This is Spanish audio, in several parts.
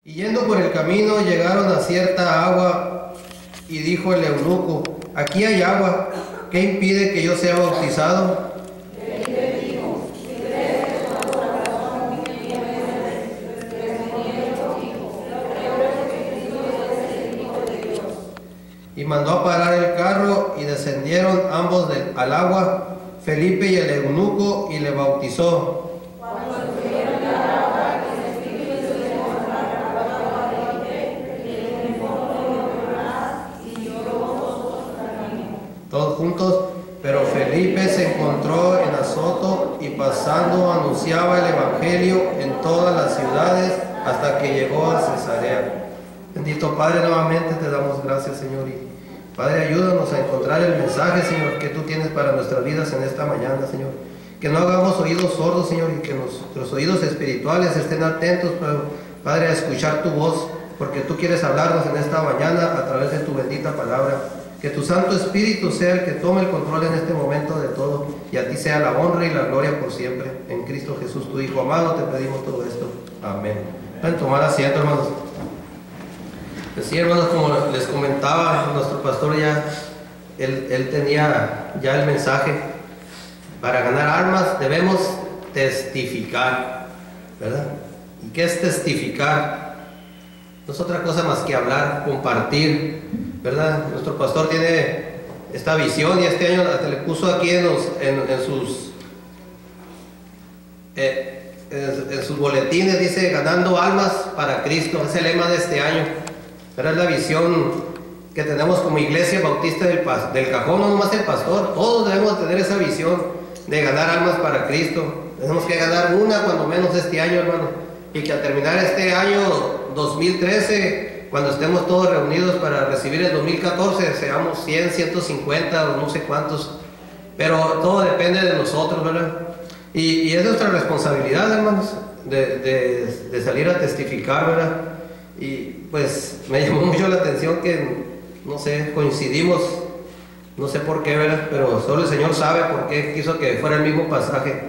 Y yendo por el camino llegaron a cierta agua, y dijo el eunuco: aquí hay agua, ¿qué impide que yo sea bautizado? Y mandó a parar el carro, y descendieron ambos al agua, Felipe y el eunuco, y le bautizó. Todos juntos. Pero Felipe se encontró en Azoto, y pasando anunciaba el evangelio en todas las ciudades hasta que llegó a Cesarea. Bendito Padre, nuevamente te damos gracias, Señor, y Padre, ayúdanos a encontrar el mensaje, Señor, que tú tienes para nuestras vidas en esta mañana, Señor. Que no hagamos oídos sordos, Señor, y que nuestros oídos espirituales estén atentos, Padre, a escuchar tu voz, porque tú quieres hablarnos en esta mañana a través de tu bendita palabra. Que tu Santo Espíritu sea el que tome el control en este momento de todo, y a ti sea la honra y la gloria por siempre. En Cristo Jesús, tu Hijo amado, te pedimos todo esto. Amén. Pueden tomar asiento, hermanos. Pues sí, hermanos, como les comentaba, nuestro pastor él tenía ya el mensaje. Para ganar almas debemos testificar, ¿verdad? ¿Y qué es testificar? No es otra cosa más que hablar, compartir, ¿verdad? Nuestro pastor tiene esta visión, y este año hasta le puso aquí en sus boletines, dice: ganando almas para Cristo. Es el lema de este año. Pero es la visión que tenemos como Iglesia Bautista del Cajón, no nomás el pastor. Todos debemos tener esa visión de ganar almas para Cristo. Tenemos que ganar una cuando menos este año, hermano, y que al terminar este año 2013, cuando estemos todos reunidos para recibir el 2014, seamos 100, 150 o no sé cuántos, pero todo depende de nosotros, ¿verdad? Y es nuestra responsabilidad, hermanos, de salir a testificar, ¿verdad? Y pues me llamó mucho la atención que, no sé, coincidimos, no sé por qué, ¿verdad? Pero solo el Señor sabe por qué quiso que fuera el mismo pasaje,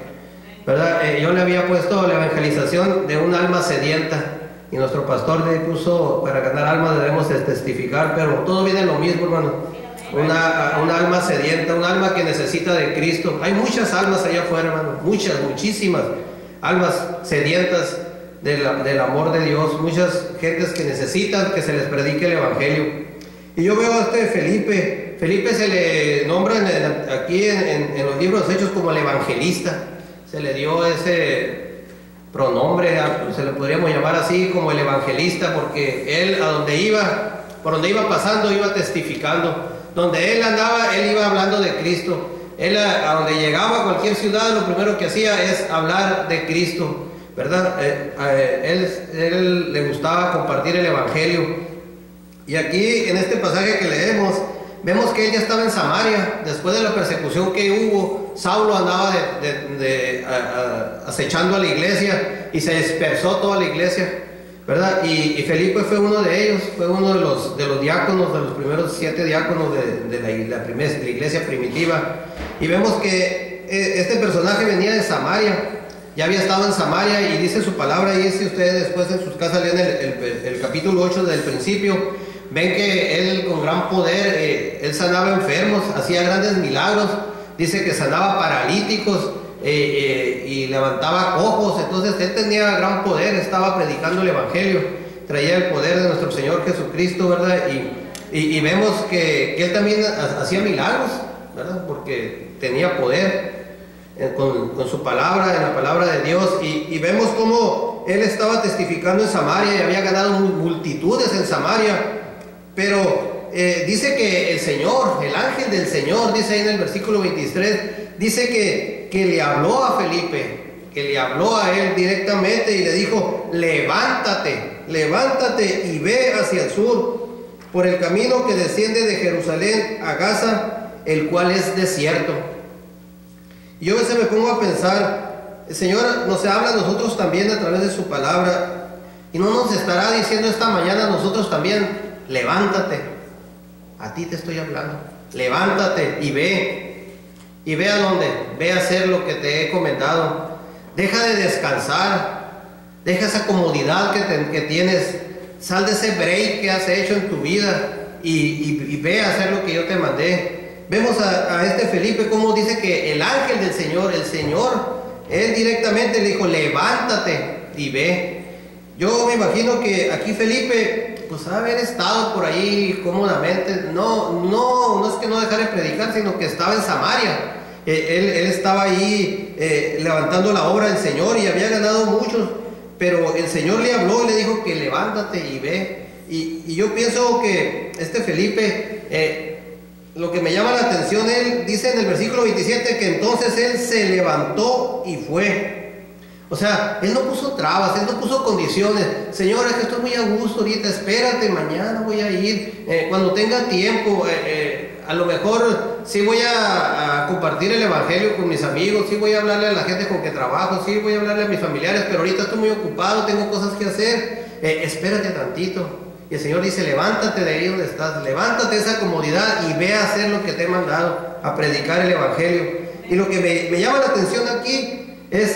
¿verdad? Yo le había puesto la evangelización de un alma sedienta, y nuestro pastor le puso: para ganar almas debemos testificar. Pero todo viene lo mismo, hermano. Una alma sedienta, un alma que necesita de Cristo. Hay muchas almas allá afuera, hermano, muchísimas almas sedientas del amor de Dios, muchas gentes que necesitan que se les predique el evangelio. Y yo veo a Felipe se le nombra aquí en los libros de Hechos como el evangelista. Se le dio ese pronombre, se le podríamos llamar así, como el evangelista, porque él por donde iba pasando, iba testificando. Donde él andaba, él iba hablando de Cristo. Él, a donde llegaba, a cualquier ciudad, lo primero que hacía es hablar de Cristo, ¿verdad? Él le gustaba compartir el evangelio. Y aquí, en este pasaje que leemos, vemos que él ya estaba en Samaria. Después de la persecución que hubo, Saulo andaba acechando a la iglesia, y se dispersó toda la iglesia, ¿verdad? Y Felipe fue uno de ellos, fue uno de los diáconos, de los primeros 7 diáconos de la iglesia primitiva. Y vemos que este personaje venía de Samaria, ya había estado en Samaria, y dice su palabra, y si ustedes después en sus casas leen el capítulo 8 del principio, ven que él con gran poder, él sanaba enfermos, hacía grandes milagros. Dice que sanaba paralíticos y levantaba cojos. Entonces él tenía gran poder, estaba predicando el evangelio, traía el poder de nuestro Señor Jesucristo, ¿verdad? Y vemos que él también hacía milagros, ¿verdad? Porque tenía poder con su palabra, en la palabra de Dios. Y vemos cómo él estaba testificando en Samaria, y había ganado multitudes en Samaria. Pero dice que el Señor, el ángel del Señor, dice ahí en el versículo 23, dice que le habló a Felipe, que le habló a él directamente, y le dijo: levántate y ve hacia el sur, por el camino que desciende de Jerusalén a Gaza, el cual es desierto. Y yo a veces me pongo a pensar, el Señor nos habla a nosotros también a través de su palabra, y no nos estará diciendo esta mañana a nosotros también: levántate, a ti te estoy hablando, levántate y ve a dónde, ve a hacer lo que te he comentado, deja de descansar, Deja esa comodidad que tienes. Sal de ese break que has hecho en tu vida y ve a hacer lo que yo te mandé. Vemos a este Felipe como dice que el ángel del Señor, el Señor, él directamente le dijo, levántate y ve. Yo me imagino que aquí Felipe, pues haber estado por ahí cómodamente, no es que no dejara de predicar, sino que estaba en Samaria. Él estaba ahí levantando la obra del Señor y había ganado muchos, pero el Señor le habló y le dijo que levántate y ve. Y yo pienso que este Felipe, lo que me llama la atención, él dice en el versículo 27 que entonces él se levantó y fue. O sea, él no puso trabas, él no puso condiciones. Señor, es que estoy muy a gusto ahorita, espérate, mañana voy a ir, cuando tenga tiempo, a lo mejor sí voy a compartir el evangelio con mis amigos, sí voy a hablarle a la gente con que trabajo, sí voy a hablarle a mis familiares, pero ahorita estoy muy ocupado, tengo cosas que hacer, espérate tantito. Y el Señor dice, levántate de ahí donde estás, levántate de esa comodidad y ve a hacer lo que te he mandado, a predicar el evangelio. Y lo que me llama la atención aquí es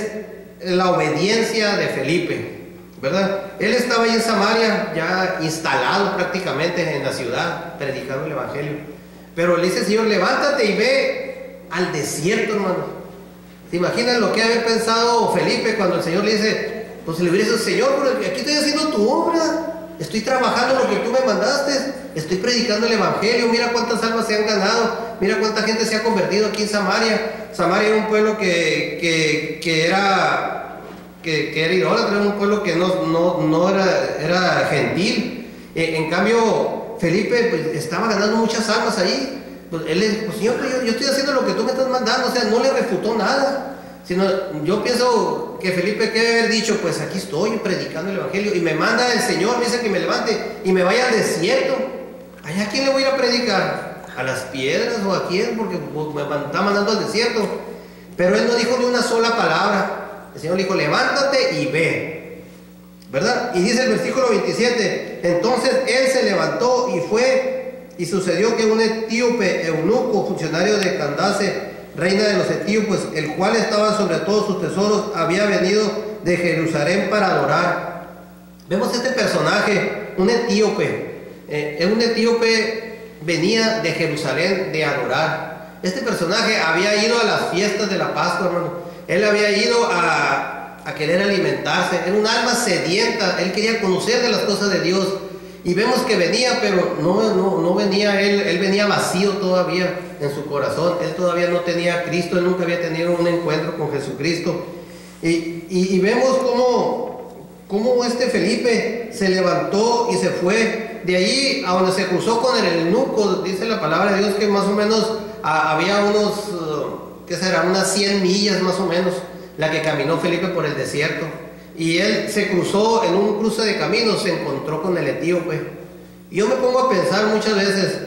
la obediencia de Felipe, ¿verdad? Él estaba ahí en Samaria, ya instalado prácticamente en la ciudad, predicando el evangelio. Pero le dice el Señor, levántate y ve al desierto, hermano. ¿Se imaginan lo que había pensado Felipe cuando el Señor le dice, pues le hubiera dicho, Señor, pero aquí estoy haciendo tu obra, estoy trabajando lo que tú me mandaste, estoy predicando el evangelio, mira cuántas almas se han ganado, mira cuánta gente se ha convertido aquí en Samaria. Samaria era un pueblo que era idólatra, era un pueblo que no era gentil. En cambio, Felipe pues, estaba ganando muchas almas ahí. Pues, él le dijo, pues, Señor, yo estoy haciendo lo que tú me estás mandando, o sea, no le refutó nada. Sino, yo pienso que Felipe, ¿qué debe haber dicho? Pues aquí estoy predicando el evangelio y me manda el Señor, me dice que me levante y me vaya al desierto. ¿Allá a quién le voy a ir a predicar? ¿A las piedras o a quién? Porque me está mandando al desierto. Pero él no dijo ni una sola palabra. El Señor le dijo, levántate y ve, ¿verdad? Y dice el versículo 27, entonces él se levantó y fue, y sucedió que un etíope eunuco, funcionario de Candace, reina de los etíopes, el cual estaba sobre todos sus tesoros, había venido de Jerusalén para adorar. Vemos este personaje, un etíope. Un etíope venía de Jerusalén de adorar. Este personaje había ido a las fiestas de la Pascua, hermano. Él había ido a querer alimentarse. Era un alma sedienta. Él quería conocer de las cosas de Dios. Y vemos que venía, pero no venía él venía vacío todavía en su corazón. Él todavía no tenía a Cristo, él nunca había tenido un encuentro con Jesucristo. Y vemos cómo este Felipe se levantó y se fue de allí a donde se cruzó con el eunuco. Dice la palabra de Dios que más o menos había unos, ¿qué será? Unas 100 millas más o menos, la que caminó Felipe por el desierto. Y él se cruzó en un cruce de caminos, se encontró con el etíope. Y yo me pongo a pensar muchas veces,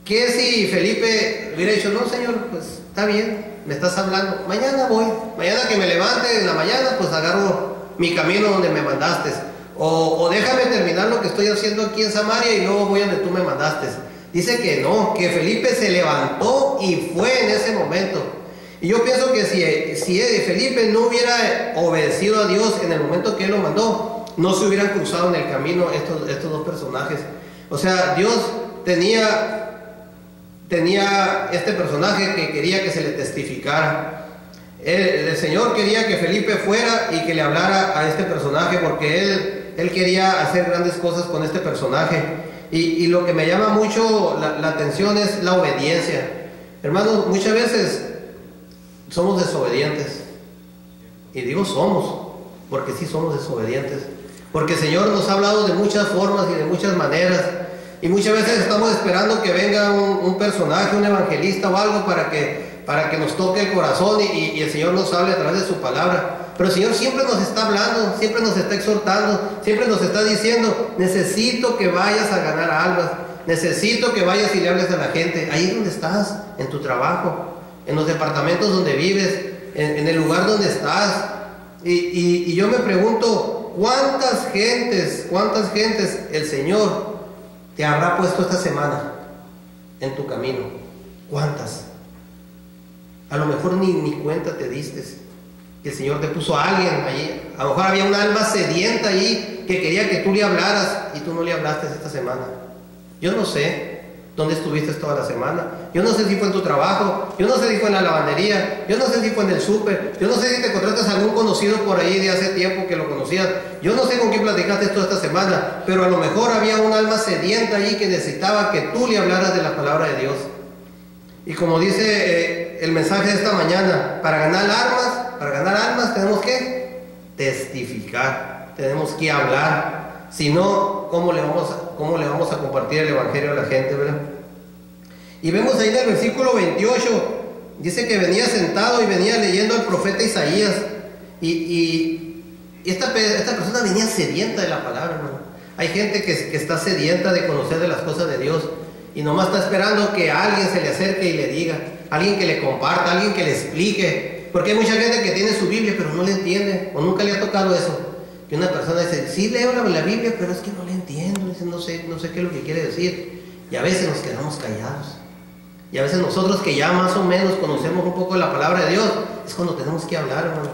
¿qué si Felipe hubiera dicho, no, Señor, pues está bien, me estás hablando, mañana voy, mañana que me levante en la mañana, pues agarro mi camino donde me mandaste, o déjame terminar lo que estoy haciendo aquí en Samaria y luego voy donde tú me mandaste? Dice que no, que Felipe se levantó y fue en ese momento. Y yo pienso que si Felipe no hubiera obedecido a Dios en el momento que él lo mandó, no se hubieran cruzado en el camino estos dos personajes. O sea, Dios tenía este personaje que quería que se le testificara. El Señor quería que Felipe fuera y que le hablara a este personaje, porque él quería hacer grandes cosas con este personaje. Y lo que me llama mucho la atención es la obediencia. Hermanos, muchas veces somos desobedientes. Y digo somos, porque sí somos desobedientes. Porque el Señor nos ha hablado de muchas formas y de muchas maneras. Y muchas veces estamos esperando que venga un personaje, un evangelista o algo para que nos toque el corazón y el Señor nos hable a través de su palabra. Pero el Señor siempre nos está hablando, siempre nos está exhortando, siempre nos está diciendo, necesito que vayas a ganar almas, necesito que vayas y le hables a la gente. Ahí donde estás, en tu trabajo, en los departamentos donde vives, en el lugar donde estás. Y yo me pregunto, ¿cuántas gentes el Señor te habrá puesto esta semana en tu camino? ¿Cuántas? A lo mejor ni cuenta te diste. que el Señor te puso a alguien allí. A lo mejor había un alma sedienta allí que quería que tú le hablaras y tú no le hablaste esta semana. Yo no sé dónde estuviste toda la semana. Yo no sé si fue en tu trabajo, yo no sé si fue en la lavandería, yo no sé si fue en el súper, yo no sé si te encontraste a algún conocido por ahí de hace tiempo que lo conocías. Yo no sé con quién platicaste toda esta semana, pero a lo mejor había un alma sedienta allí que necesitaba que tú le hablaras de la palabra de Dios. Y como dice el mensaje de esta mañana, para ganar almas tenemos que testificar, tenemos que hablar. Si no, ¿cómo le vamos a compartir el evangelio a la gente, verdad? Y vemos ahí en el versículo 28, dice que venía sentado y venía leyendo al profeta Isaías. Y esta persona venía sedienta de la palabra, hermano. Hay gente que está sedienta de conocer de las cosas de Dios y nomás está esperando que alguien se le acerque y le diga, alguien que le comparta, alguien que le explique. Porque hay mucha gente que tiene su Biblia pero no le entiende, o nunca le ha tocado eso. Que una persona dice, sí leo la Biblia, pero es que no le entiendo, dice, no sé qué es lo que quiere decir. Y a veces nos quedamos callados. Y a veces nosotros que ya más o menos conocemos un poco la palabra de Dios, es cuando tenemos que hablar, hermano.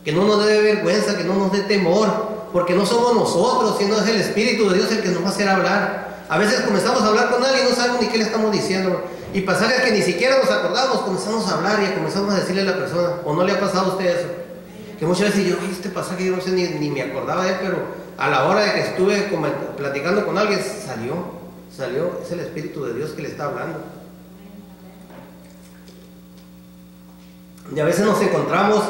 Que no nos dé vergüenza, que no nos dé temor, porque no somos nosotros, sino es el Espíritu de Dios el que nos va a hacer hablar. A veces comenzamos a hablar con alguien y no sabemos ni qué le estamos diciendo. Y pasajes que ni siquiera nos acordamos, comenzamos a hablar y comenzamos a decirle a la persona. ¿O no le ha pasado a usted eso? Que muchas veces yo, este pasaje yo no sé ni me acordaba de él, pero a la hora de que estuve platicando con alguien, salió, es el Espíritu de Dios que le está hablando. Y a veces nos encontramos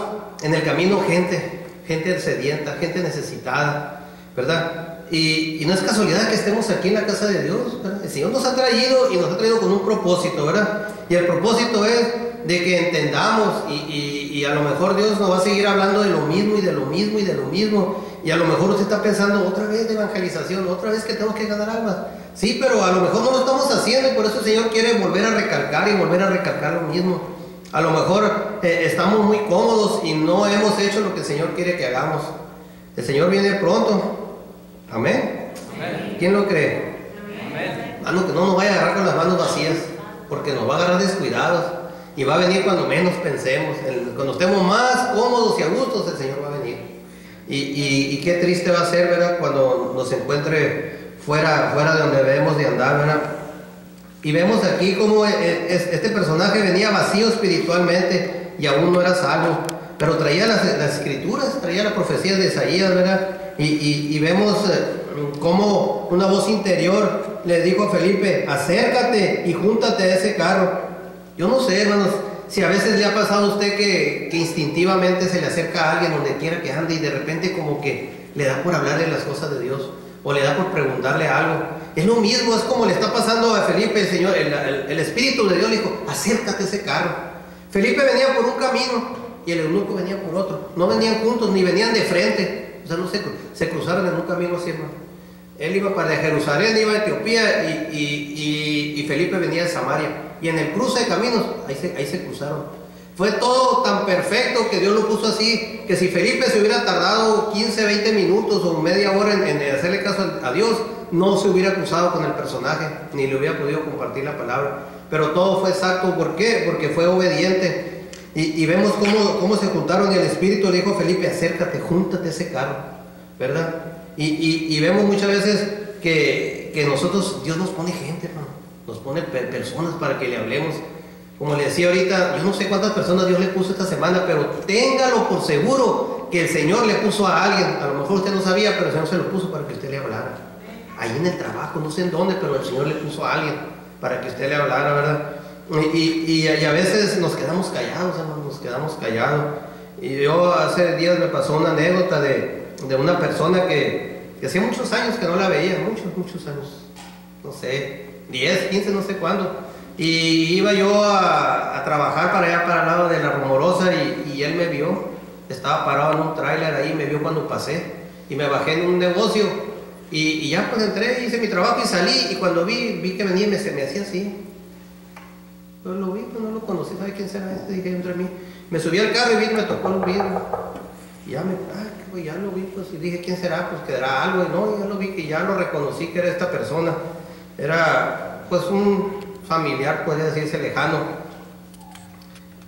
en el camino gente sedienta, gente necesitada, ¿verdad? Y no es casualidad que estemos aquí en la casa de Dios, ¿verdad? El Señor nos ha traído y nos ha traído con un propósito, ¿verdad? Y el propósito es de que entendamos y a lo mejor Dios nos va a seguir hablando de lo mismo y de lo mismo y de lo mismo. Y a lo mejor usted está pensando otra vez de evangelización, otra vez que tenemos que ganar almas. Sí, pero a lo mejor no lo estamos haciendo y por eso el Señor quiere volver a recalcar y volver a recalcar lo mismo. A lo mejor estamos muy cómodos y no hemos hecho lo que el Señor quiere que hagamos. El Señor viene pronto. Amén. Amén. ¿Quién lo cree? Amén. Mano, que no nos vaya a agarrar con las manos vacías, porque nos va a agarrar descuidados y va a venir cuando menos pensemos. Cuando estemos más cómodos y a gustos, el Señor va a venir. Y qué triste va a ser, ¿verdad? Cuando nos encuentre fuera de donde debemos de andar, ¿verdad? Y vemos aquí cómo este personaje venía vacío espiritualmente y aún no era salvo, pero traía las escrituras, traía las profecías de Isaías, ¿verdad? Y vemos cómo una voz interior le dijo a Felipe, acércate y júntate a ese carro. Yo no sé, hermanos, si a veces le ha pasado a usted que instintivamente se le acerca a alguien donde quiera que ande y de repente como que le da por hablarle las cosas de Dios o le da por preguntarle algo. Es lo mismo, es como le está pasando a Felipe, el Señor, el Espíritu de Dios le dijo, acércate a ese carro. Felipe venía por un camino y el eunuco venía por otro. No venían juntos ni venían de frente. O sea, no se cruzaron en un camino así, hermano. Él iba para Jerusalén, iba a Etiopía y Felipe venía de Samaria. Y en el cruce de caminos, ahí se cruzaron. Fue todo tan perfecto que Dios lo puso así, que si Felipe se hubiera tardado 15, 20 minutos o media hora en hacerle caso a Dios, no se hubiera cruzado con el personaje, ni le hubiera podido compartir la palabra. Pero todo fue exacto. ¿Por qué? Porque fue obediente. Y vemos cómo se juntaron y el Espíritu le dijo a Felipe, acércate, júntate a ese carro, ¿verdad? Y vemos muchas veces que nosotros, Dios nos pone gente, hermano, nos pone personas para que le hablemos. Como le decía ahorita, yo no sé cuántas personas Dios le puso esta semana, pero téngalo por seguro que el Señor le puso a alguien. A lo mejor usted no sabía, pero el Señor se lo puso para que usted le hablara. Ahí en el trabajo, no sé en dónde, pero el Señor le puso a alguien para que usted le hablara, ¿verdad? Y a veces nos quedamos callados, hermano, nos quedamos callados. Y yo hace días me pasó una anécdota de una persona que hacía muchos años que no la veía, muchos años, no sé, 10, 15, no sé cuándo. Y iba yo a trabajar para allá, para el lado de la Rumorosa, y él me vio, estaba parado en un tráiler ahí, me vio cuando pasé, y me bajé en un negocio, y ya pues entré, hice mi trabajo y salí, y cuando vi que venía se me hacía así. Yo lo vi, pues no lo conocí, ¿sabe quién será este? Dije entre mí. Me subí al carro y me tocó el vidrio. Y ya ya lo vi, pues, y dije, ¿quién será? Pues quedará algo. Y no, ya lo vi, que ya lo reconocí que era esta persona. Era, pues, un familiar, podría decirse, lejano.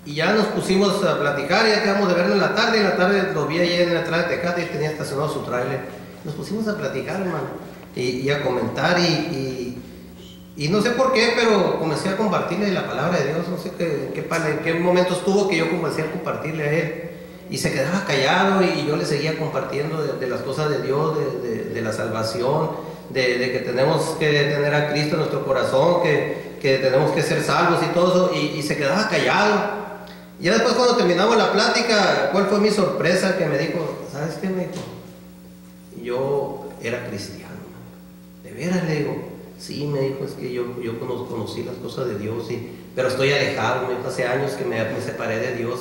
Y ya nos pusimos a platicar, ya quedamos de verlo en la tarde lo vi ahí en la entrada de Tecate y tenía estacionado su tráiler. Nos pusimos a platicar, hermano, y a comentar y no sé por qué, pero comencé a compartirle la palabra de Dios. No sé en qué momento estuvo que yo comencé a compartirle a él. Y se quedaba callado y yo le seguía compartiendo de las cosas de Dios, de la salvación, de que tenemos que tener a Cristo en nuestro corazón, que tenemos que ser salvos y todo eso. Y se quedaba callado. Ya después, cuando terminamos la plática, ¿cuál fue mi sorpresa? Que me dijo, ¿sabes qué? Me dijo, yo era cristiano. ¿De veras? Le digo, sí, me dijo, es que yo conocí las cosas de Dios, pero estoy alejado. Me dijo, hace años que me separé de Dios.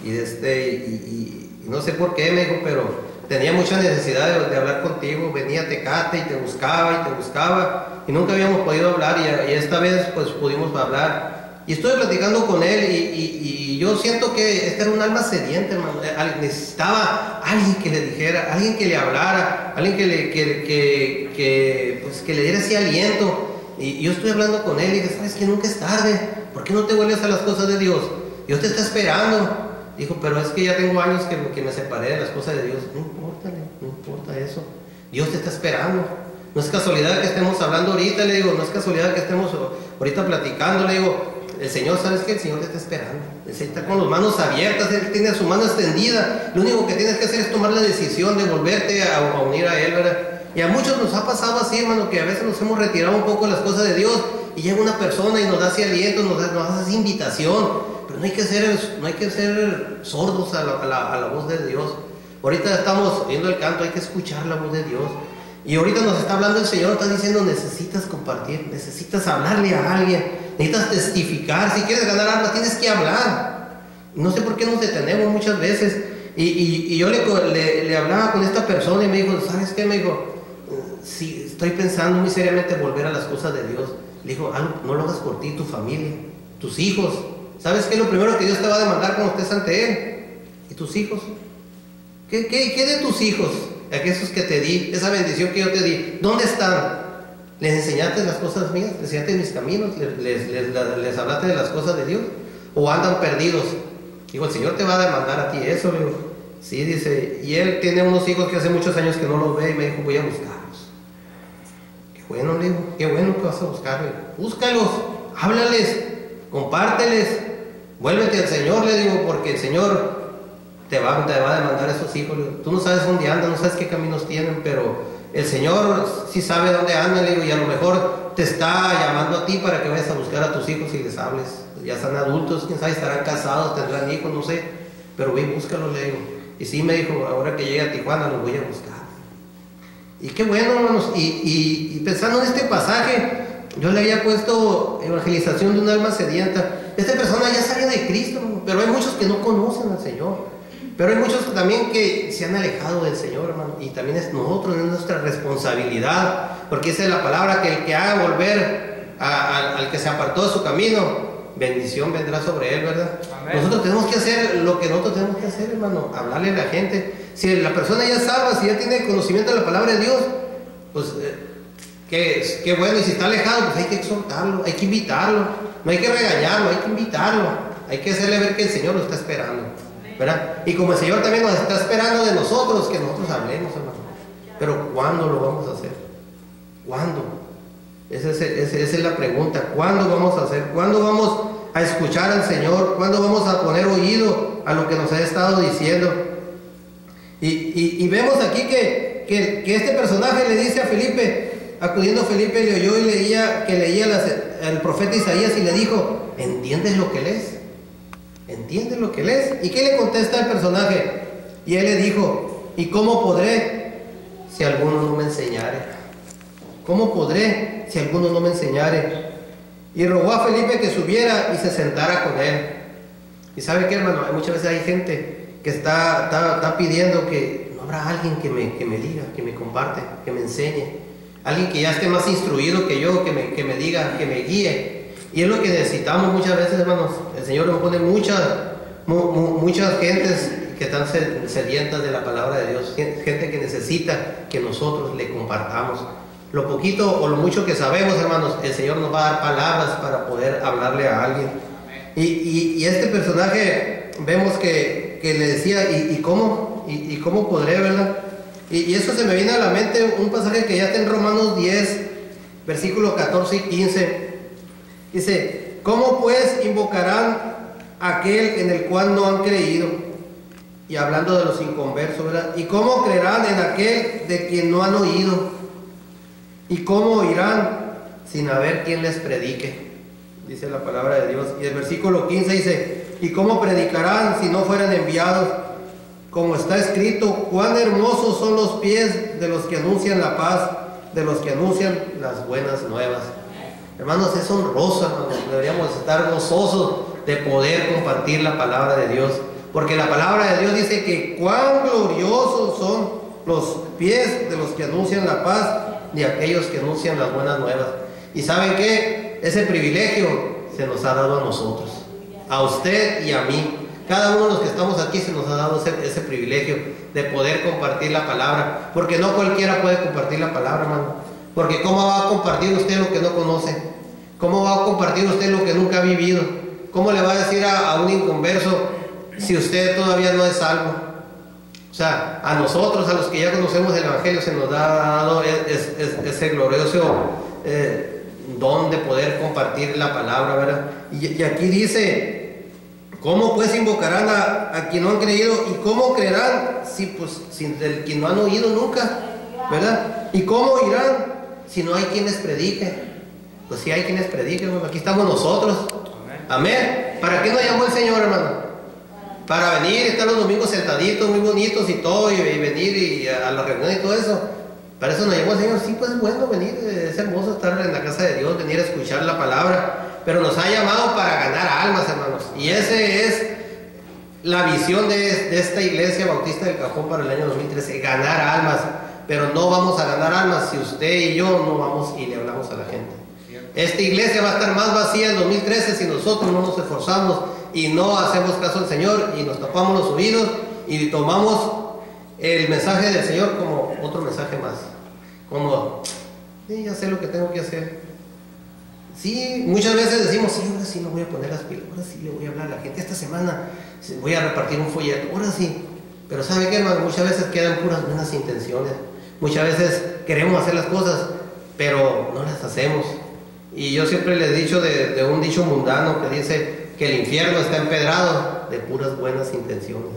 Y no sé por qué, me dijo, pero tenía mucha necesidad de hablar contigo. Venía a Tecate y te buscaba y nunca habíamos podido hablar, y esta vez pues pudimos hablar. Y estuve platicando con él y yo siento que este era un alma sedienta, hermano. Necesitaba alguien que le dijera, alguien que le hablara, alguien que le diera ese aliento. Y yo estuve hablando con él y dije, ¿sabes que nunca es tarde? ¿Por qué no te vuelves a las cosas de Dios? Dios te está esperando. Dijo, pero es que ya tengo años que me separé de las cosas de Dios. No importa eso. Dios te está esperando. No es casualidad que estemos hablando ahorita, le digo, no es casualidad que estemos ahorita platicando, le digo. El Señor, ¿sabes qué? El Señor te está esperando. Él está con las manos abiertas, Él tiene su mano extendida. Lo único que tienes que hacer es tomar la decisión de volverte a unir a Él, ¿verdad? Y a muchos nos ha pasado así, hermano, que a veces nos hemos retirado un poco de las cosas de Dios y llega una persona y nos da ese aliento, nos da esa invitación. Pero no hay que ser sordos a la voz de Dios. Ahorita estamos oyendo el canto, hay que escuchar la voz de Dios. Y ahorita nos está hablando el Señor, está diciendo, necesitas compartir, necesitas hablarle a alguien, necesitas testificar. Si quieres ganar alma, tienes que hablar. No sé por qué nos detenemos muchas veces. Y yo le hablaba con esta persona y me dijo, ¿sabes qué? Me dijo, sí, estoy pensando muy seriamente volver a las cosas de Dios. Le dijo, no lo hagas por ti, tu familia, tus hijos. ¿Sabes qué es lo primero que Dios te va a demandar cuando estés ante Él? ¿Y tus hijos? ¿Qué de tus hijos? Aquellos que te di, esa bendición que yo te di, ¿dónde están? ¿Les enseñaste las cosas mías? ¿Les enseñaste mis caminos? ¿Les hablaste de las cosas de Dios? ¿O andan perdidos? Digo, el Señor te va a demandar a ti eso, le digo. Sí, dice, y él tiene unos hijos que hace muchos años que no los ve y me dijo, voy a buscarlos. Qué bueno, le digo, qué bueno que vas a buscarlos. Búscalos, háblales, compárteles, vuélvete al Señor, le digo, porque el Señor te va a demandar a esos hijos. Tú no sabes dónde andan, no sabes qué caminos tienen, pero el Señor sí sabe dónde andan, le digo, y a lo mejor te está llamando a ti para que vayas a buscar a tus hijos y les hables. Ya están adultos, quién sabe, estarán casados, tendrán hijos, no sé, pero ve y búscalos, le digo. Y sí me dijo, ahora que llegue a Tijuana los voy a buscar. Y qué bueno, hermanos. Y pensando en este pasaje, yo le había puesto evangelización de un alma sedienta. Esta persona ya sabía de Cristo, hermano, pero hay muchos que no conocen al Señor. Pero hay muchos también que se han alejado del Señor, hermano. Y también es nuestra responsabilidad, porque esa es la palabra, que el que haga volver al que se apartó de su camino, bendición vendrá sobre él, ¿verdad? Amén. Nosotros tenemos que hacer lo que nosotros tenemos que hacer, hermano, hablarle a la gente. Si la persona ya sabe, si ya tiene conocimiento de la palabra de Dios, pues qué bueno. Y si está alejado, pues hay que exhortarlo, hay que invitarlo, no hay que regañarlo, hay que invitarlo, hay que hacerle ver que el Señor lo está esperando, ¿verdad? Y como el Señor también nos está esperando de nosotros, que nosotros hablemos, hermano. Pero ¿cuándo lo vamos a hacer? ¿Cuándo? Esa es la pregunta. ¿Cuándo vamos a hacer? ¿Cuándo vamos a escuchar al Señor? ¿Cuándo vamos a poner oído a lo que nos ha estado diciendo? Y vemos aquí que este personaje le dice a Felipe, acudiendo Felipe le oyó y leía el profeta Isaías y le dijo, ¿entiendes lo que lees? ¿Entiendes lo que lees? ¿Y qué le contesta el personaje? Y él le dijo, ¿y cómo podré si alguno no me enseñare? ¿Cómo podré si alguno no me enseñare? Y rogó a Felipe que subiera y se sentara con él. Y ¿sabe qué, hermano? Muchas veces hay gente que está pidiendo que no habrá alguien que me diga, que me comparte, que me enseñe. Alguien que ya esté más instruido que yo, que me diga, que me guíe. Y es lo que necesitamos muchas veces, hermanos. El Señor nos pone muchas gentes que están sedientas de la palabra de Dios. Gente que necesita que nosotros le compartamos. Lo poquito o lo mucho que sabemos, hermanos, el Señor nos va a dar palabras para poder hablarle a alguien. Y este personaje vemos que le decía, ¿y cómo? ¿Y cómo podré, verdad? Y eso se me viene a la mente un pasaje que ya está en Romanos 10, versículos 14 y 15. Dice, ¿cómo pues invocarán a aquel en el cual no han creído? Y hablando de los inconversos, ¿verdad? ¿Y cómo creerán en aquel de quien no han oído? ¿Y cómo oirán sin haber quien les predique? Dice la palabra de Dios. Y el versículo 15 dice, ¿y cómo predicarán si no fueran enviados? Como está escrito, cuán hermosos son los pies de los que anuncian la paz, de los que anuncian las buenas nuevas. Hermanos, es honroso, hermanos. Deberíamos estar gozosos de poder compartir la palabra de Dios, porque la palabra de Dios dice que cuán gloriosos son los pies de los que anuncian la paz, de aquellos que anuncian las buenas nuevas. Y ¿saben qué? Ese privilegio se nos ha dado a nosotros, a usted y a mí. Cada uno de los que estamos aquí se nos ha dado ese privilegio de poder compartir la palabra, porque no cualquiera puede compartir la palabra, hermano. Porque ¿cómo va a compartir usted lo que no conoce? ¿Cómo va a compartir usted lo que nunca ha vivido? ¿Cómo le va a decir a un inconverso si usted todavía no es salvo? O sea, a nosotros, a los que ya conocemos el Evangelio, se nos ha dado ese glorioso don de poder compartir la palabra, ¿verdad? Y aquí dice, ¿cómo pues invocarán a quien no han creído? ¿Y cómo creerán sin del quien no han oído nunca? ¿Verdad? ¿Y cómo oirán si no hay quien les predique? Pues si hay quien les predique, hermano. Aquí estamos nosotros. Amén. ¿Para qué nos llamó el Señor, hermano? Para venir, estar los domingos sentaditos, muy bonitos y todo, y venir a la reunión y todo eso. Para eso nos llamó el Señor. Sí, pues es bueno venir, es hermoso estar en la casa de Dios, venir a escuchar la palabra. Pero nos ha llamado para ganar almas, hermanos. Y esa es la visión de esta iglesia bautista del Cajón para el año 2013, ganar almas. Pero no vamos a ganar almas si usted y yo no vamos y le hablamos a la gente. Esta iglesia va a estar más vacía en 2013 si nosotros no nos esforzamos y no hacemos caso al Señor y nos tapamos los oídos y tomamos el mensaje del Señor como otro mensaje más. Como, sí, ya sé lo que tengo que hacer. Sí, muchas veces decimos, sí, ahora sí me voy a poner las pilas, ahora sí le voy a hablar a la gente, esta semana voy a repartir un folleto, ahora sí. Pero ¿sabe qué, hermano? Muchas veces quedan puras buenas intenciones. Muchas veces queremos hacer las cosas, pero no las hacemos. Y yo siempre les he dicho de un dicho mundano que dice que el infierno está empedrado de puras buenas intenciones.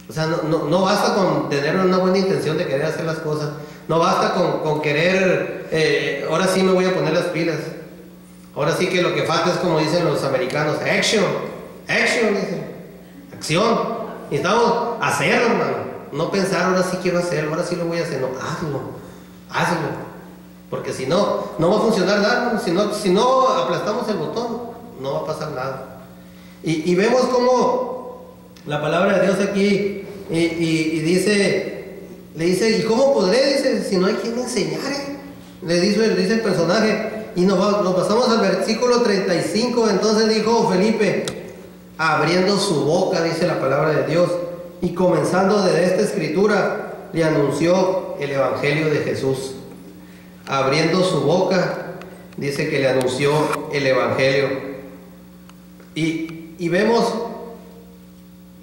O sea, no basta con tener una buena intención de querer hacer las cosas. No basta con querer, ahora sí me voy a poner las pilas. Ahora sí que lo que falta es como dicen los americanos, action, dicen, acción. Necesitamos hacerlo, hermano. No pensar, ahora sí quiero hacerlo, ahora sí lo voy a hacer. No, hazlo. Porque si no, no va a funcionar nada. Si no aplastamos el botón, no va a pasar nada. Y vemos como la palabra de Dios aquí y dice, le dice, ¿y cómo podré? Dice, si no hay quien me enseñare. Le dice el personaje. Y nos pasamos al versículo 35. Entonces dijo Felipe, abriendo su boca, dice la palabra de Dios, y comenzando desde esta escritura, le anunció el Evangelio de Jesús. Abriendo su boca, dice que le anunció el Evangelio. Y vemos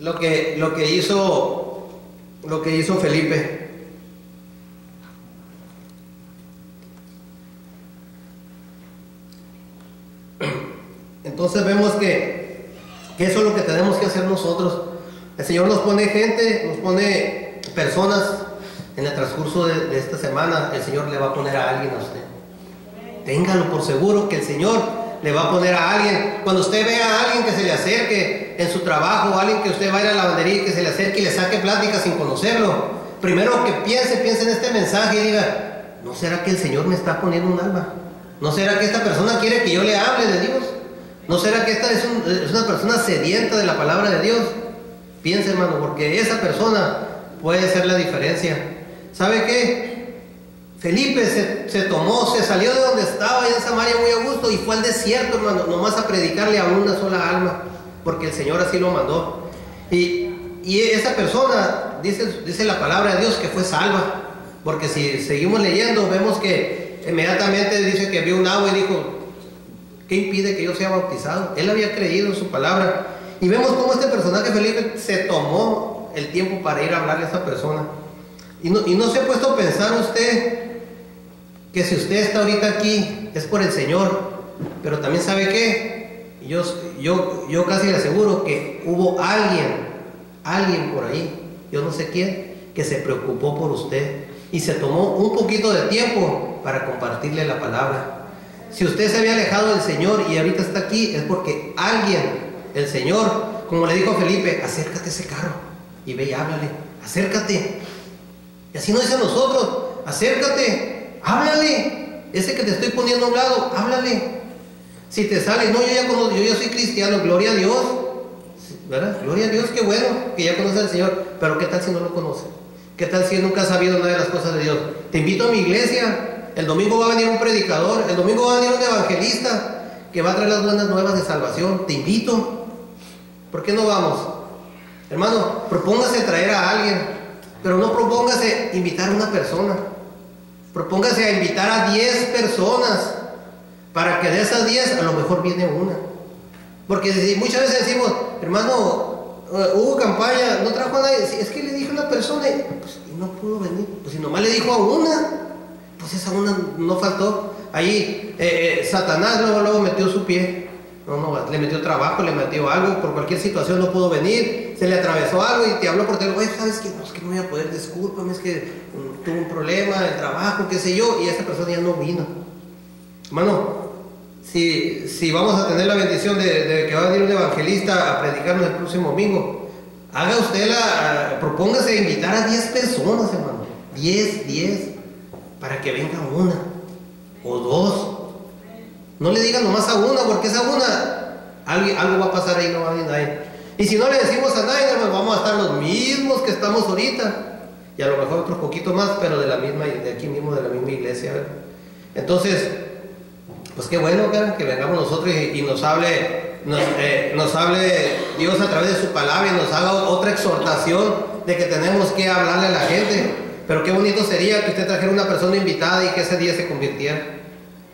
lo que hizo Felipe. Entonces vemos que eso es lo que tenemos que hacer nosotros. El Señor nos pone gente, nos pone personas en el transcurso de esta semana. El Señor le va a poner a alguien a usted. Téngalo por seguro que el Señor le va a poner a alguien. Cuando usted vea a alguien que se le acerque en su trabajo, alguien que usted va a ir a la lavandería y que se le acerque y le saque plática sin conocerlo, primero que piense en este mensaje y diga, ¿no será que el Señor me está poniendo un alma? ¿No será que esta persona quiere que yo le hable de Dios? ¿No será que esta es una persona sedienta de la palabra de Dios? Piense, hermano, porque esa persona puede ser la diferencia. ¿Sabe qué? Felipe se salió de donde estaba en Samaria muy a gusto y fue al desierto, hermano, nomás a predicarle a una sola alma, porque el Señor así lo mandó. Y esa persona, dice la palabra de Dios, que fue salva, porque si seguimos leyendo, vemos que inmediatamente dice que vio un agua y dijo, ¿Qué impide que yo sea bautizado? Él había creído en su palabra. Y vemos cómo este personaje Felipe se tomó el tiempo para ir a hablarle a esa persona. Y no se ha puesto a pensar usted que si usted está ahorita aquí es por el Señor, pero también sabe que yo casi le aseguro que hubo alguien por ahí, yo no sé quién, que se preocupó por usted y se tomó un poquito de tiempo para compartirle la palabra. Si usted se había alejado del Señor y ahorita está aquí, es porque el Señor, como le dijo a Felipe, acércate a ese carro y ve y háblale, acércate. Y así nos dice a nosotros, acércate, háblale, ese que te estoy poniendo a un lado, háblale. Si te sale, no, yo ya soy cristiano, gloria a Dios, ¿verdad? Gloria a Dios, qué bueno que ya conoce al Señor, pero ¿qué tal si no lo conoce? ¿Qué tal si nunca ha sabido nada de las cosas de Dios? Te invito a mi iglesia, el domingo va a venir un predicador, el domingo va a venir un evangelista que va a traer las buenas nuevas de salvación, te invito. ¿Por qué no vamos? Hermano, propóngase traer a alguien, pero no propóngase invitar a una persona, propóngase a invitar a 10 personas, para que de esas 10 a lo mejor viene una. Porque muchas veces decimos, hermano, hubo campaña, no trajo a nadie, es que le dije a una persona y no pudo venir. Pues si nomás le dijo a una, pues esa una no faltó. Ahí Satanás luego metió su pie, le metió trabajo, le metió algo, por cualquier situación no pudo venir, se le atravesó algo y te habló por teléfono, oye, ¿sabes qué? No, es que no voy a poder, discúlpame, es que tuve un problema en el trabajo, qué sé yo, y esa persona ya no vino. Hermano, si vamos a tener la bendición de que va a venir un evangelista a predicarnos el próximo domingo, haga usted propóngase invitar a 10 personas, hermano, 10, para que venga una o dos. No le digan nomás a una, porque esa una, algo va a pasar ahí, no va a venir nadie. Y si no le decimos a nadie, hermano, vamos a estar los mismos que estamos ahorita, y a lo mejor otros poquitos más, pero de aquí mismo, de la misma iglesia, ¿verdad? Entonces, pues qué bueno que vengamos nosotros y nos hable Dios a través de su palabra y nos haga otra exhortación de que tenemos que hablarle a la gente. Pero qué bonito sería que usted trajera una persona invitada y que ese día se convirtiera.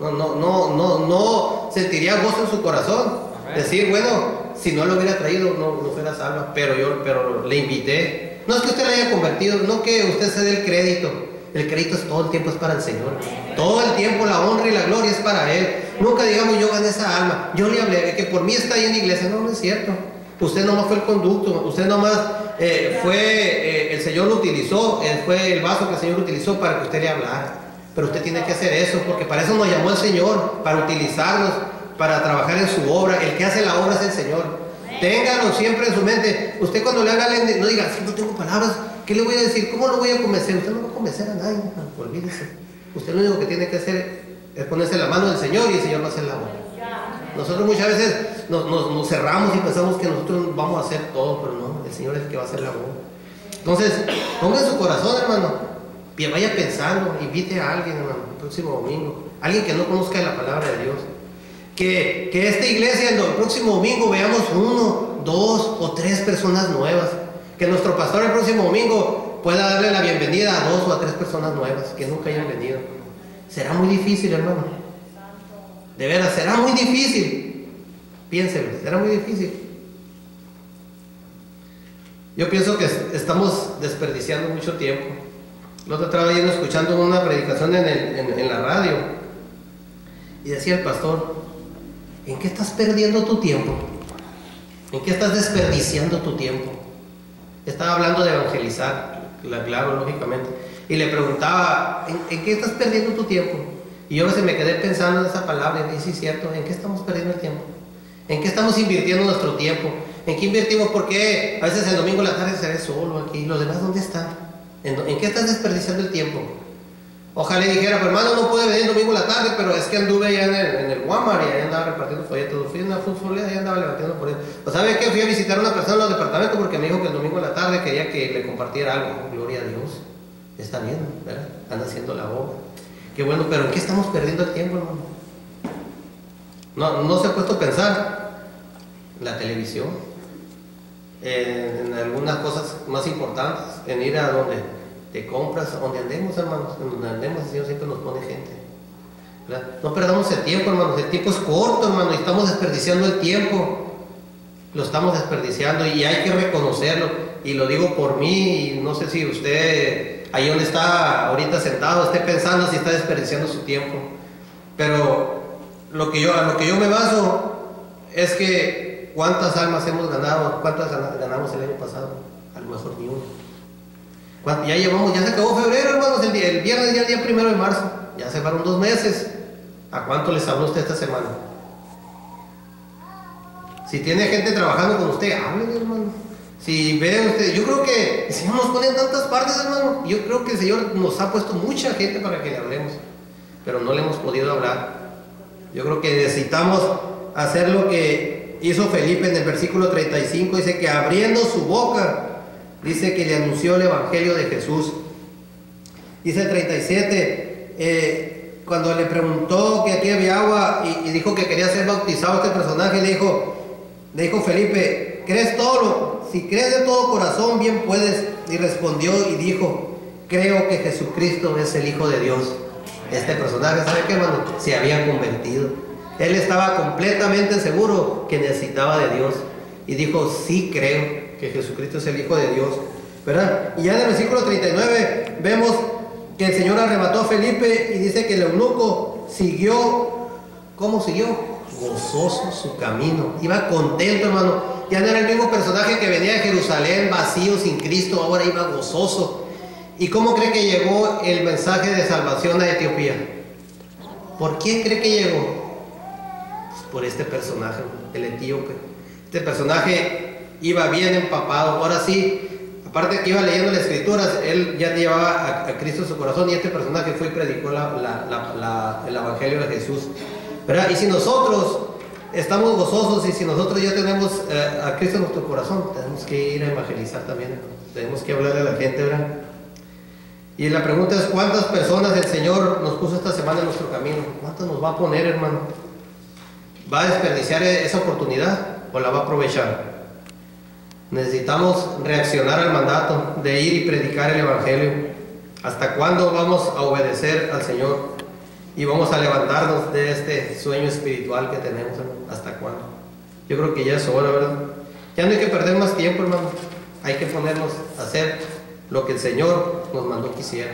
No sentiría gozo en su corazón. Decir, bueno, si no lo hubiera traído no fuera salva, pero le invité. No es que usted le haya convertido, no que usted se dé el crédito. El crédito todo el tiempo es para el Señor. Todo el tiempo la honra y la gloria es para Él. Nunca digamos, yo gané esa alma, yo le hablé, que por mí está ahí en la iglesia. No es cierto. Usted nomás fue el conducto, usted nomás el Señor lo utilizó, fue el vaso que el Señor utilizó para que usted le hablara. Pero usted tiene que hacer eso, porque para eso nos llamó el Señor, para utilizarnos, para trabajar en su obra. El que hace la obra es el Señor. Téngalo siempre en su mente. Usted cuando le haga, no diga, si no tengo palabras, ¿qué le voy a decir? ¿Cómo lo voy a convencer? Usted no va a convencer a nadie, olvídese. Usted lo único que tiene que hacer es ponerse en la mano del Señor y el Señor va a hacer la obra. Nosotros muchas veces nos cerramos y pensamos que nosotros vamos a hacer todo, pero no, el Señor es el que va a hacer la obra. Entonces, ponga en su corazón, hermano, vaya pensando, invite a alguien, hermano, el próximo domingo, alguien que no conozca la palabra de Dios. Que esta iglesia el próximo domingo veamos 1, 2 o 3 personas nuevas. Que nuestro pastor el próximo domingo pueda darle la bienvenida a 2 o a 3 personas nuevas que nunca hayan venido. Será muy difícil, hermano. De veras, será muy difícil. Piénselo, será muy difícil. Yo pienso que estamos desperdiciando mucho tiempo. La otra vez escuchando una predicación en la radio y decía el pastor, ¿en qué estás perdiendo tu tiempo? ¿En qué estás desperdiciando tu tiempo? Estaba hablando de evangelizar, claro, lógicamente, y le preguntaba, ¿en qué estás perdiendo tu tiempo? Y yo a veces me quedé pensando en esa palabra y dije, sí, es cierto, ¿en qué estamos perdiendo el tiempo? ¿En qué estamos invirtiendo nuestro tiempo? ¿En qué invertimos? Porque a veces el domingo en la tarde se ve solo aquí, ¿los demás dónde están? ¿En qué estás desperdiciando el tiempo? Ojalá dijera, pues hermano, no pude venir el domingo en la tarde, pero es que anduve allá en el Walmart y allá andaba repartiendo folletos. Fui a una futbolera y andaba levantando por eso. Pues ¿sabe qué? Fui a visitar a una persona en los departamentos porque me dijo que el domingo en la tarde quería que le compartiera algo. Gloria a Dios. Está bien, ¿verdad? Anda haciendo la obra. Qué bueno, pero ¿en qué estamos perdiendo el tiempo, hermano? No se ha puesto a pensar. La televisión. En algunas cosas más importantes. En ir a donde te compras, donde andemos, hermanos, donde andemos, el Señor siempre nos pone gente. ¿verdad? No perdamos el tiempo, hermanos. El tiempo es corto, hermano, y estamos desperdiciando el tiempo. Lo estamos desperdiciando y hay que reconocerlo. Y lo digo por mí, y no sé si usted, ahí donde está ahorita sentado, esté pensando si está desperdiciando su tiempo. Pero a lo que yo me baso es que ¿cuántas almas hemos ganado? ¿Cuántas ganamos el año pasado? A lo mejor ni una. Ya se acabó febrero, hermanos, el viernes ya el día 1 de marzo. Ya se fueron 2 meses. ¿A cuánto les habló usted esta semana? Si tiene gente trabajando con usted, háblenle, hermano. Si ve usted, yo creo que el Señor nos pone en tantas partes, hermano. Yo creo que el Señor nos ha puesto mucha gente para que le hablemos, pero no le hemos podido hablar. Yo creo que necesitamos hacer lo que hizo Felipe en el versículo 35. Dice que abriendo su boca, dice que le anunció el evangelio de Jesús. Dice el 37, cuando le preguntó que aquí había agua y dijo que quería ser bautizado, este personaje le dijo Felipe, ¿crees todo? Si crees de todo corazón, bien puedes. Y respondió y dijo, creo que Jesucristo es el Hijo de Dios. Este personaje, ¿sabe qué, hermano? Se había convertido. Él estaba completamente seguro que necesitaba de Dios. Y dijo, sí creo que Jesucristo es el Hijo de Dios, ¿verdad? Y ya en el versículo 39 vemos que el Señor arrebató a Felipe y dice que el eunuco siguió. ¿Cómo siguió? Gozoso su camino. Iba contento, hermano. Ya no era el mismo personaje que venía de Jerusalén vacío, sin Cristo. Ahora iba gozoso. ¿Y cómo cree que llegó el mensaje de salvación a Etiopía? ¿Por quién cree que llegó? Pues por este personaje, el etíope. Este personaje iba bien empapado. Ahora sí, aparte de que iba leyendo las escrituras, él ya llevaba a Cristo en su corazón, y este personaje fue y predicó el evangelio de Jesús, ¿verdad? Y si nosotros estamos gozosos y si nosotros ya tenemos a Cristo en nuestro corazón, tenemos que ir a evangelizar también, ¿no? Tenemos que hablarle a la gente, ¿verdad? Y la pregunta es, ¿cuántas personas el Señor nos puso esta semana en nuestro camino? ¿Cuántas nos va a poner, hermano? ¿Va a desperdiciar esa oportunidad o la va a aprovechar? Necesitamos reaccionar al mandato de ir y predicar el evangelio. ¿Hasta cuándo vamos a obedecer al Señor y vamos a levantarnos de este sueño espiritual que tenemos, hermano? ¿Hasta cuándo? Yo creo que ya es hora, ¿verdad? Ya no hay que perder más tiempo, hermano. Hay que ponernos a hacer lo que el Señor nos mandó que hiciera.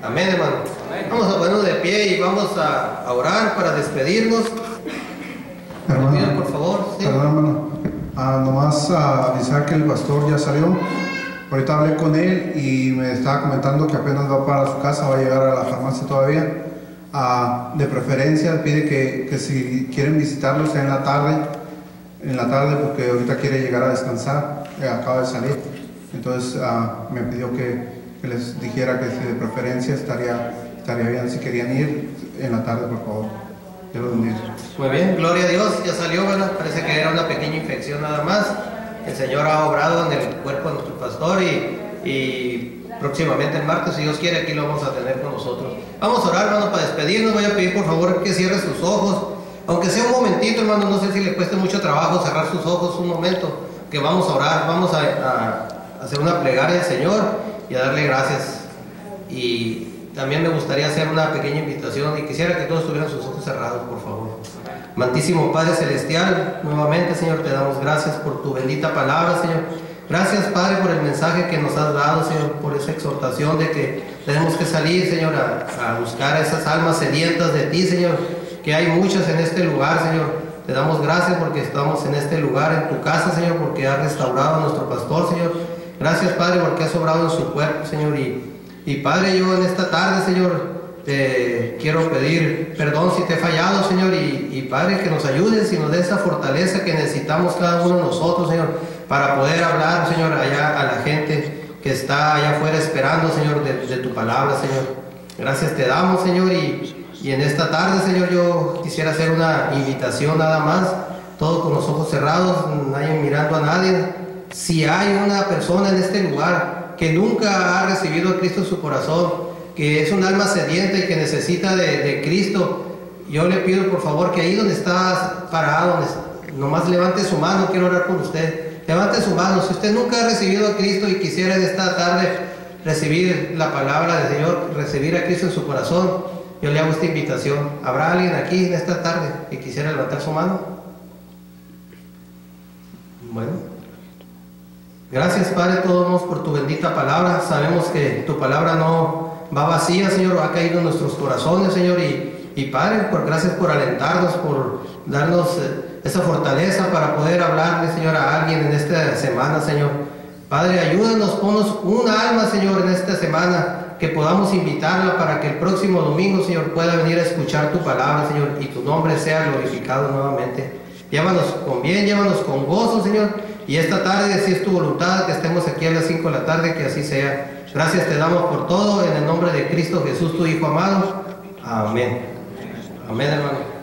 Amén, hermano. Amén. Vamos a ponernos de pie y vamos a orar para despedirnos. Hermano, por favor. ¿Sí? Perdón, hermano. Nomás avisar que el pastor ya salió. Ahorita hablé con él y me estaba comentando que apenas va para su casa, va a llegar a la farmacia todavía. De preferencia pide que si quieren visitarlo sea en la tarde porque ahorita quiere llegar a descansar, acaba de salir. Entonces me pidió que les dijera que si de preferencia estaría bien si querían ir en la tarde, por favor. Dios los bendiga. Muy bien, gloria a Dios, ya salió, ¿verdad? Parece que era una pequeña infección nada más. El Señor ha obrado en el cuerpo de nuestro pastor y próximamente el martes, si Dios quiere, aquí lo vamos a tener con nosotros. Vamos a orar, hermano, para despedirnos. Voy a pedir por favor que cierre sus ojos, aunque sea un momentito, hermano. No sé si le cueste mucho trabajo cerrar sus ojos un momento, que vamos a orar, vamos a hacer una plegaria al Señor y a darle gracias. Y también me gustaría hacer una pequeña invitación y quisiera que todos tuvieran sus ojos cerrados, por favor. Amantísimo Padre Celestial, nuevamente, Señor, te damos gracias por tu bendita palabra, Señor. Gracias, Padre, por el mensaje que nos has dado, Señor, por esa exhortación de que tenemos que salir, Señor, a buscar esas almas sedientas de ti, Señor, que hay muchas en este lugar, Señor. Te damos gracias porque estamos en este lugar, en tu casa, Señor, porque has restaurado a nuestro pastor, Señor. Gracias, Padre, porque has obrado en su cuerpo, Señor. Y Padre, yo en esta tarde, Señor, te quiero pedir perdón si te he fallado, Señor, y Padre, que nos ayudes y nos des esa fortaleza que necesitamos cada uno de nosotros, Señor, para poder hablar, Señor, allá a la gente que está allá afuera esperando, Señor, de tu palabra, Señor. Gracias te damos, Señor, y en esta tarde, Señor, yo quisiera hacer una invitación nada más, todos con los ojos cerrados, nadie mirando a nadie. Si hay una persona en este lugar que nunca ha recibido a Cristo en su corazón, que es un alma sedienta y que necesita de Cristo, yo le pido por favor que ahí donde está parado, nomás levante su mano. Quiero orar por usted. Levante su mano. Si usted nunca ha recibido a Cristo y quisiera en esta tarde recibir la palabra del Señor, recibir a Cristo en su corazón, yo le hago esta invitación. ¿Habrá alguien aquí en esta tarde que quisiera levantar su mano? Bueno, gracias, Padre, todos modos, por tu bendita palabra. Sabemos que tu palabra no va vacía, Señor, ha caído en nuestros corazones, Señor, y Padre, gracias por alentarnos, por darnos esa fortaleza para poder hablarle, Señor, a alguien en esta semana, Señor. Padre, ayúdanos, ponnos una alma, Señor, en esta semana, que podamos invitarla para que el próximo domingo, Señor, pueda venir a escuchar tu palabra, Señor, y tu nombre sea glorificado nuevamente. Llévanos con bien, llévanos con gozo, Señor, y esta tarde, si es tu voluntad, que estemos aquí a las 5 de la tarde, que así sea. Gracias te damos por todo, en el nombre de Cristo Jesús, tu Hijo amado. Amén. Amén, hermano.